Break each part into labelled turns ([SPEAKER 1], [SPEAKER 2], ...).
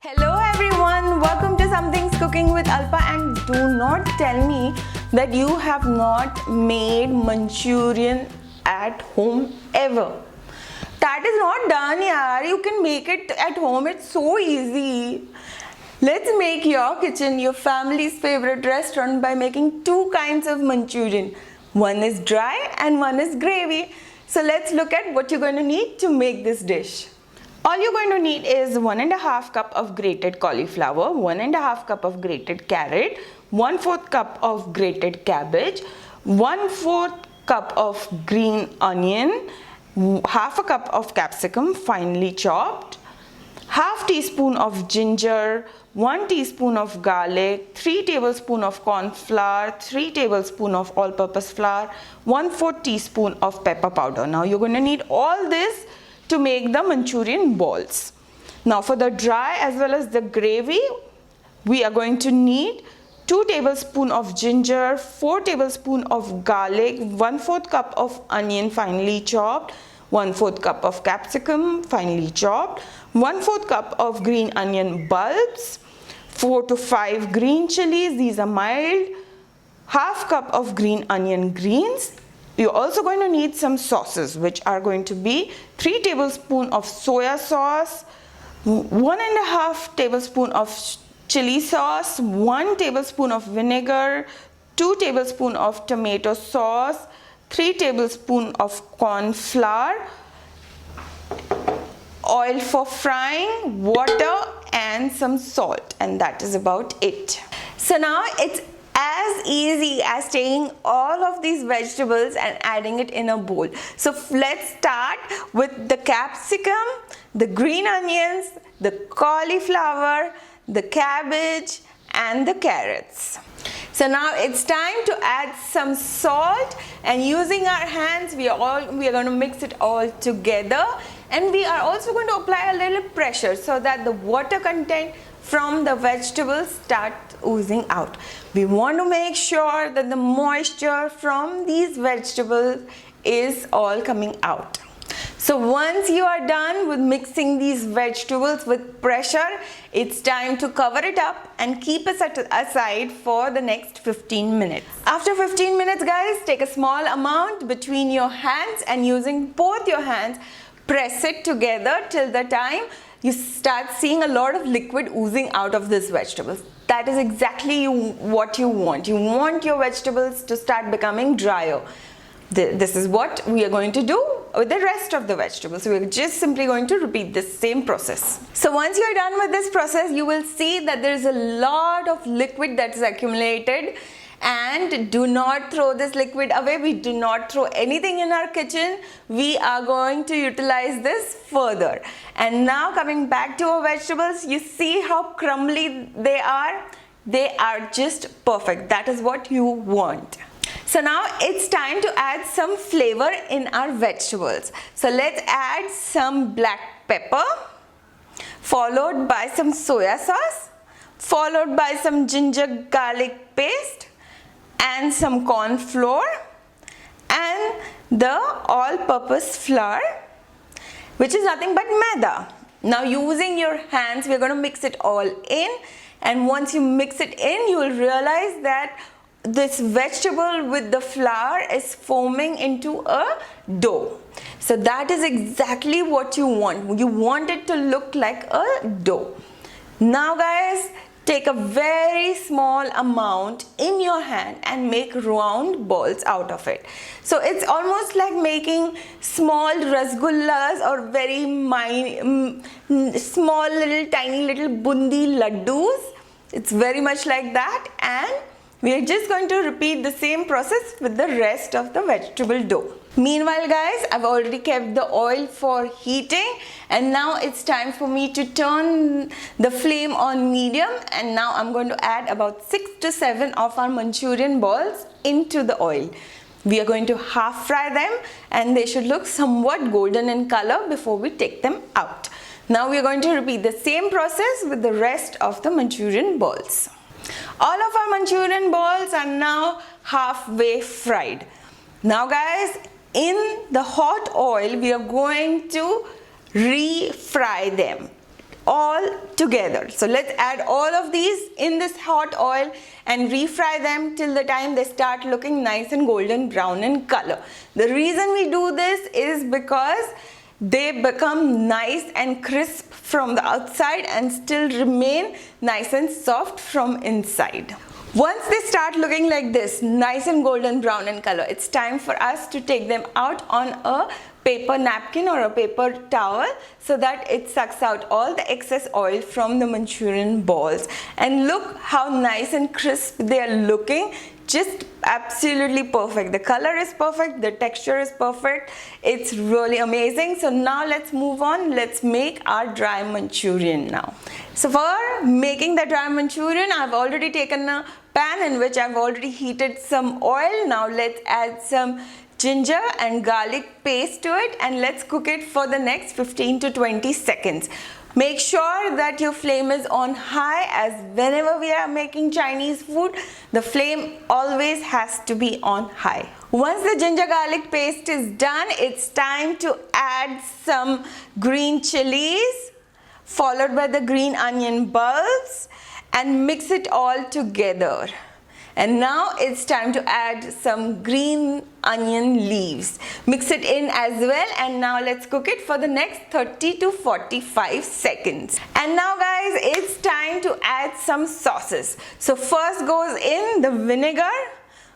[SPEAKER 1] Hello everyone, welcome to Something's Cooking with Alpa, and do not tell me that you have not made Manchurian at home ever. That is not done, yaar. You can make it at home, it's so easy. Let's make your kitchen your family's favorite restaurant by making two kinds of Manchurian. One is dry and one is gravy. So let's look at what you're going to need to make this dish. All you're going to need is 1.5 cup of grated cauliflower, 1.5 cup of grated carrot, 1/4 cup of grated cabbage, 1/4 cup of green onion, half a cup of capsicum finely chopped, half teaspoon of ginger, 1 teaspoon of garlic, 3 tablespoons of corn flour, 3 tablespoons of all-purpose flour, 1/4 teaspoon of pepper powder. Now you're going to need all this to make the Manchurian balls. Now for the dry as well as the gravy, we are going to need 2 tablespoons of ginger, 4 tablespoons of garlic, 1/4 cup of onion finely chopped, 1/4 cup of capsicum finely chopped, 1/4 cup of green onion bulbs, 4 to 5 green chilies, these are mild, half cup of green onion greens. You're also going to need some sauces, which are going to be 3 tablespoons of soya sauce, 1.5 tablespoons of chili sauce, 1 tablespoon of vinegar, 2 tablespoons of tomato sauce, 3 tablespoons of corn flour, oil for frying, water and some salt, and that is about it. So now it's as easy as taking all of these vegetables and adding it in a bowl. So let's start with the capsicum, the green onions, the cauliflower, the cabbage and the carrots. So now it's time to add some salt, and using our hands we are going to mix it all together, and we are also going to apply a little pressure so that the water content from the vegetables start oozing out. We want to make sure that the moisture from these vegetables is all coming out. So once you are done with mixing these vegetables with pressure, it's time to cover it up and keep it aside for the next 15 minutes. After 15 minutes, guys, take a small amount between your hands and using both your hands, press it together till the time you start seeing a lot of liquid oozing out of these vegetables. That is exactly what you want. You want your vegetables to start becoming drier. This is what we are going to do with the rest of the vegetables. So we're just simply going to repeat this same process. So once you're done with this process, you will see that there is a lot of liquid that is accumulated. And do not throw this liquid away. We do not throw anything in our kitchen. We are going to utilize this further. And now coming back to our vegetables, you see how crumbly they are? They are just perfect. That is what you want. So now it's time to add some flavor in our vegetables. So let's add some black pepper, followed by some soya sauce, followed by some ginger garlic paste, and some corn flour and the all-purpose flour, which is nothing but maida. Now using your hands, we're going to mix it all in, and once you mix it in, you will realize that this vegetable with the flour is forming into a dough. So that is exactly what you want. You want it to look like a dough. Now guys, take a very small amount in your hand and make round balls out of it. So it's almost like making small rasgullas or very small little tiny little bundi laddus. It's very much like that, and we are just going to repeat the same process with the rest of the vegetable dough. Meanwhile guys, I've already kept the oil for heating, and now it's time for me to turn the flame on medium, and now I'm going to add about 6 to 7 of our Manchurian balls into the oil. We are going to half fry them, and they should look somewhat golden in color before we take them out. Now we are going to repeat the same process with the rest of the Manchurian balls. All of our Manchurian balls are now halfway fried. Now guys, in the hot oil, we are going to refry them. all together. So let's add all of these in this hot oil and refry them till the time they start looking nice and golden brown in color. The reason we do this is because they become nice and crisp from the outside and still remain nice and soft from inside. Once they start looking like this, nice and golden brown in color, it's time for us to take them out on a paper napkin or a paper towel so that it sucks out all the excess oil from the Manchurian balls. And look how nice and crisp they are looking. Just absolutely perfect. The color is perfect, the texture is perfect. It's really amazing. So now let's move on. Let's make our dry Manchurian now. So for making the dry Manchurian, I've already taken a pan in which I've already heated some oil. Now let's add some ginger and garlic paste to it and let's cook it for the next 15 to 20 seconds. Make sure that your flame is on high, as whenever we are making Chinese food, the flame always has to be on high. Once the ginger garlic paste is done, it's time to add some green chilies followed by the green onion bulbs and mix it all together. And now it's time to add some green onion leaves. Mix it in as well, and now let's cook it for the next 30 to 45 seconds. And now guys, it's time to add some sauces. So first goes in the vinegar,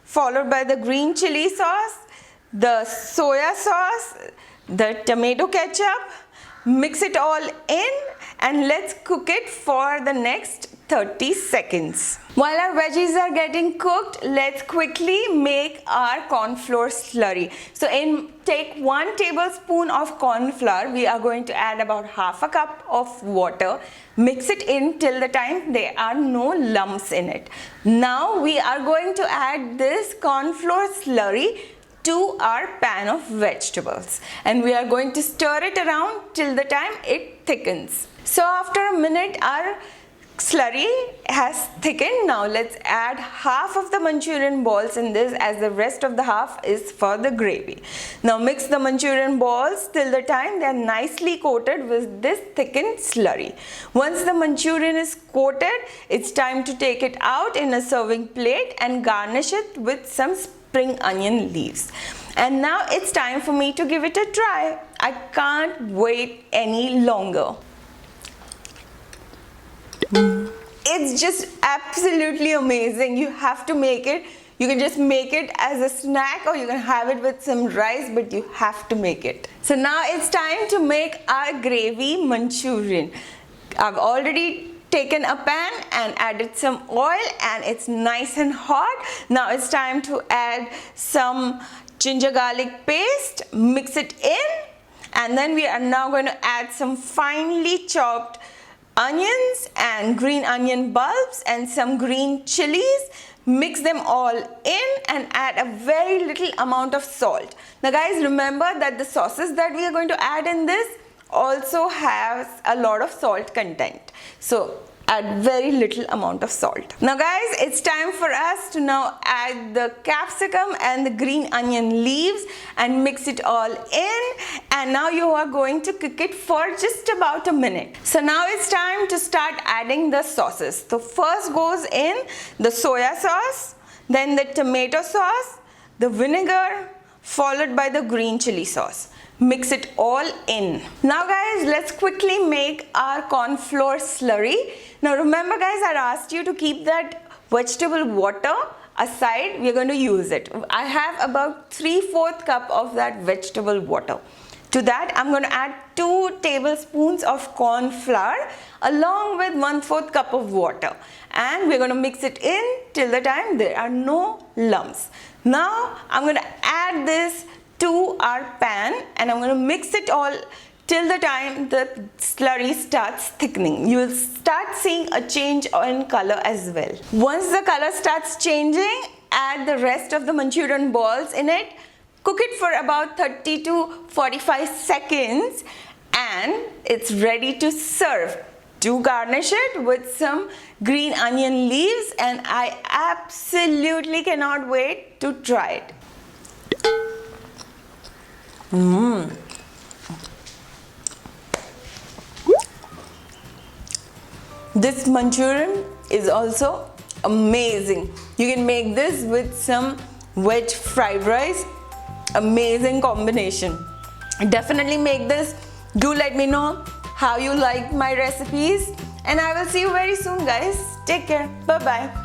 [SPEAKER 1] followed by the green chili sauce, the soya sauce, the tomato ketchup. Mix it all in and let's cook it for the next 30 seconds. While our veggies are getting cooked, let's quickly make our corn flour slurry. So take 1 tablespoon of corn flour. We are going to add about half a cup of water. Mix it in till the time there are no lumps in it. Now we are going to add this corn flour slurry to our pan of vegetables, and we are going to stir it around till the time it thickens. So after a minute our slurry has thickened. Now let's add half of the Manchurian balls in this, as the rest of the half is for the gravy. Now mix the Manchurian balls till the time they are nicely coated with this thickened slurry. Once the Manchurian is coated, it's time to take it out in a serving plate and garnish it with some spring onion leaves. And now it's time for me to give it a try. I can't wait any longer. It's just absolutely amazing. You have to make it. You can just make it as a snack or you can have it with some rice, but you have to make it. So now it's time to make our gravy Manchurian. I've already taken a pan and added some oil and it's nice and hot. Now it's time to add some ginger garlic paste, mix it in, and then we are now going to add some finely chopped onions and green onion bulbs and some green chilies. Mix them all in and add a very little amount of salt. Now guys, remember that the sauces that we are going to add in this also has a lot of salt content, so add very little amount of salt. Now guys, it's time for us to now add the capsicum and the green onion leaves and mix it all in, and now you are going to cook it for just about a minute. So now it's time to start adding the sauces. So first goes in the soya sauce, then the tomato sauce, the vinegar, followed by the green chili sauce. Mix it all in. Now guys, let's quickly make our corn flour slurry. Now remember guys, I asked you to keep that vegetable water aside. We are going to use it. I have about 3/4 cup of that vegetable water. To that I'm going to add 2 tablespoons of corn flour along with 1/4 cup of water, and we're going to mix it in till the time there are no lumps. Now I'm going to add this to our pan and I'm going to mix it all till the time the slurry starts thickening. You will start seeing a change in color as well. Once the color starts changing, add the rest of the Manchurian balls in it. Cook it for about 30 to 45 seconds and it's ready to serve. Do garnish it with some green onion leaves, and I absolutely cannot wait to try it. This Manchurian is also amazing. You can make this with some veg fried rice. Amazing combination. Definitely make this. Do let me know how you like my recipes, and I will see you very soon, guys. Take care. Bye bye.